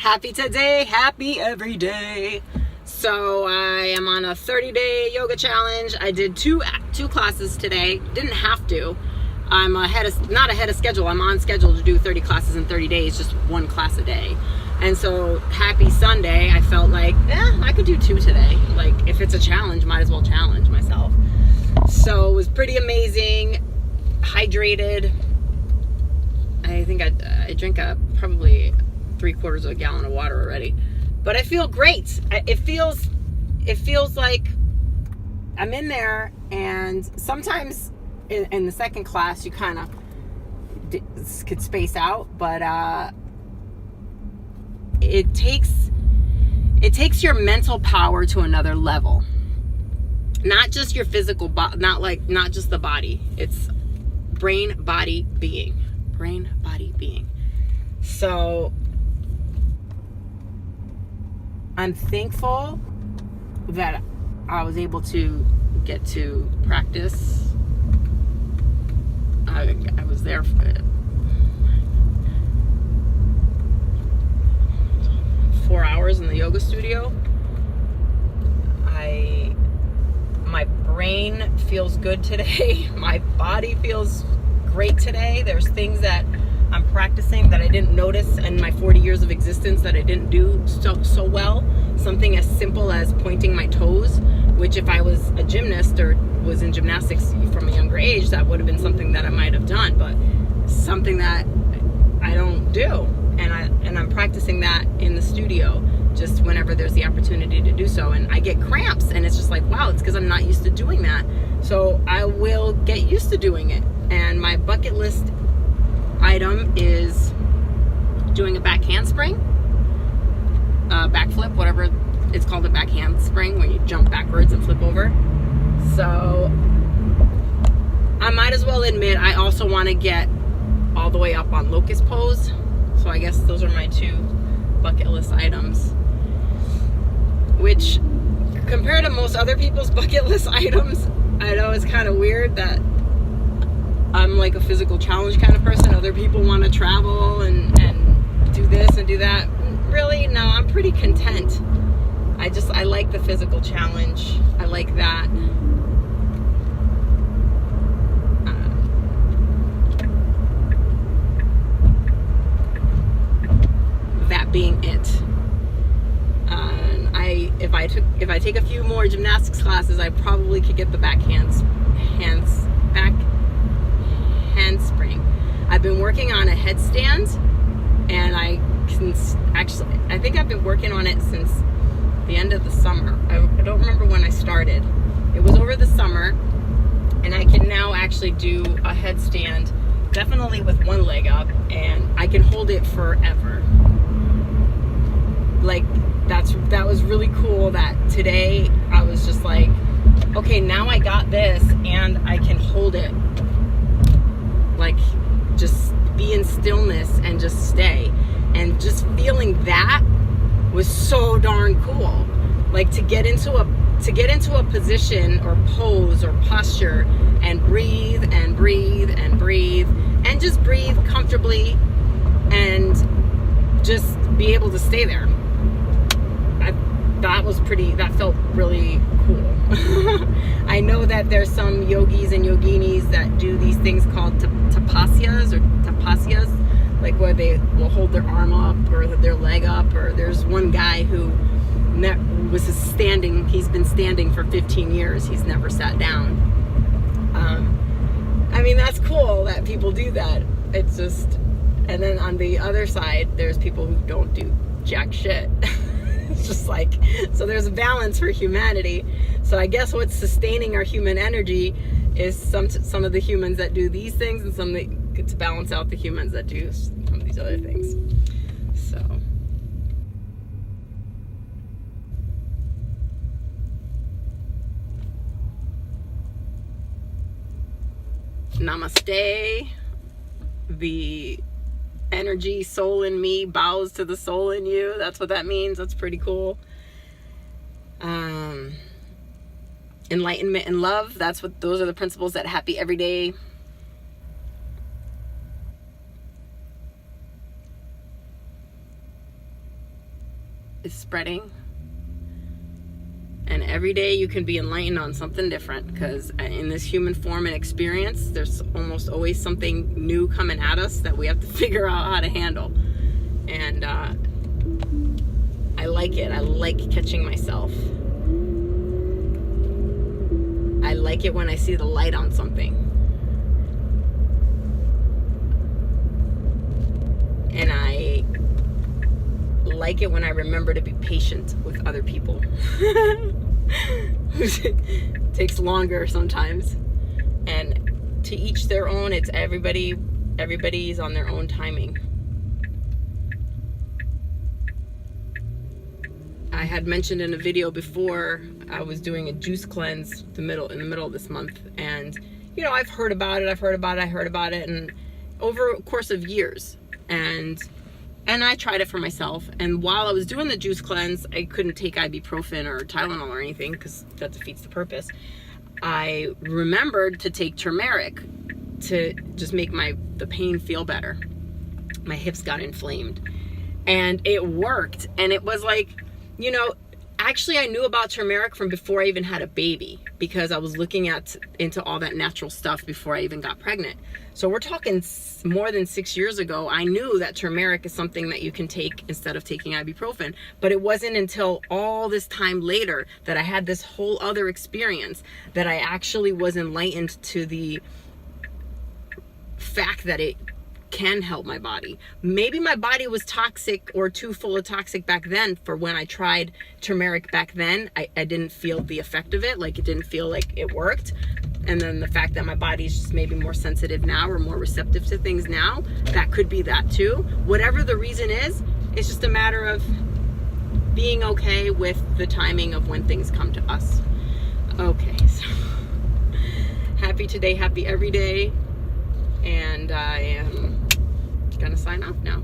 Happy today, happy every day. So I am on a 30-day yoga challenge. I did two classes today. Didn't have to. I'm not ahead of schedule. I'm on schedule to do 30 classes in 30 days, just one class a day. And so happy Sunday, I felt like, I could do two today. Like, if it's a challenge, might as well challenge myself. So it was pretty amazing. Hydrated. I think I drank probably 3/4 of a gallon of water already, but I feel great. It feels like I'm in there, and sometimes in the second class you kind of could space out, but it takes your mental power to another level. Not just your physical body, not just the body. It's brain, body, being. Brain, body, being. So I'm thankful that I was able to get to practice. I was there for 4 hours in the yoga studio. My brain feels good today. My body feels great today. There's things that I'm practicing that I didn't notice in my 40 years of existence that I didn't do so well. Something as simple as pointing my toes, which if I was a gymnast or was in gymnastics from a younger age, that would have been something that I might have done, but something that I don't do. And I'm practicing that in the studio just whenever there's the opportunity to do so. And I get cramps, and it's just like, wow, it's because I'm not used to doing that. So I will get used to doing it. And my bucket list item is doing a back handspring, backflip, whatever it's called, a back handspring, where you jump backwards and flip over. So I might as well admit I also want to get all the way up on locust pose. So I guess those are my two bucket list items, which compared to most other people's bucket list items, I know it's kind of weird that I'm like a physical challenge kind of person. Other people want to travel and do this and do that. Really, no, I'm pretty content. I like the physical challenge. I like that. That being it. If I take a few more gymnastics classes, I probably could get the back handspring. I've been working on a headstand, and I think I've been working on it since the end of the summer. I don't remember when I started. It was over the summer, and I can now actually do a headstand, definitely with one leg up, and I can hold it forever. Like, that was really cool that today I was just like, okay, now I got this and I can hold it. Like, just be in stillness and just stay. And just feeling that was so darn cool. Like, to get into a position or pose or posture and breathe and breathe and breathe and just breathe comfortably and just be able to stay there. That felt really cool. I know that there's some yogis and yoginis that do these things called tapasyas, like where they will hold their arm up or their leg up, or there's one guy who he's been standing for 15 years. He's never sat down. I mean, that's cool that people do that. It's just, and then on the other side, there's people who don't do jack shit. It's just like, so there's a balance for humanity. So I guess what's sustaining our human energy is some of the humans that do these things, and some that to balance out the humans that do some of these other things. So namaste. The energy soul in me bows to the soul in you. That's what that means. That's pretty cool. Enlightenment and love. Those are the principles that Happy Everyday is spreading. And every day you can be enlightened on something different, because in this human form and experience, there's almost always something new coming at us that we have to figure out how to handle. And I like it. I like catching myself. I like it when I see the light on something. And I like it when I remember to be patient with other people. It takes longer sometimes. And to each their own. It's everybody's on their own timing. I had mentioned in a video before, I was doing a juice cleanse in the middle of this month, and you know, I've heard about it, and over a course of years, and I tried it for myself. And while I was doing the juice cleanse, I couldn't take ibuprofen or Tylenol or anything, because that defeats the purpose. I remembered to take turmeric to just make the pain feel better. My hips got inflamed, and it worked. And it was like, you know, actually I knew about turmeric from before I even had a baby, because I was looking into all that natural stuff before I even got pregnant. So we're talking more than 6 years ago. I knew that turmeric is something that you can take instead of taking ibuprofen. But it wasn't until all this time later that I had this whole other experience that I actually was enlightened to the fact that it can help my body. Maybe my body was toxic or too full of toxic back then. For when I tried turmeric back then, I didn't feel the effect of it. Like, it didn't feel like it worked. And then the fact that my body's just maybe more sensitive now, or more receptive to things now, that could be that too. Whatever the reason is, it's just a matter of being okay with the timing of when things come to us. Okay, so happy today, happy every day. And I am gonna sign off now.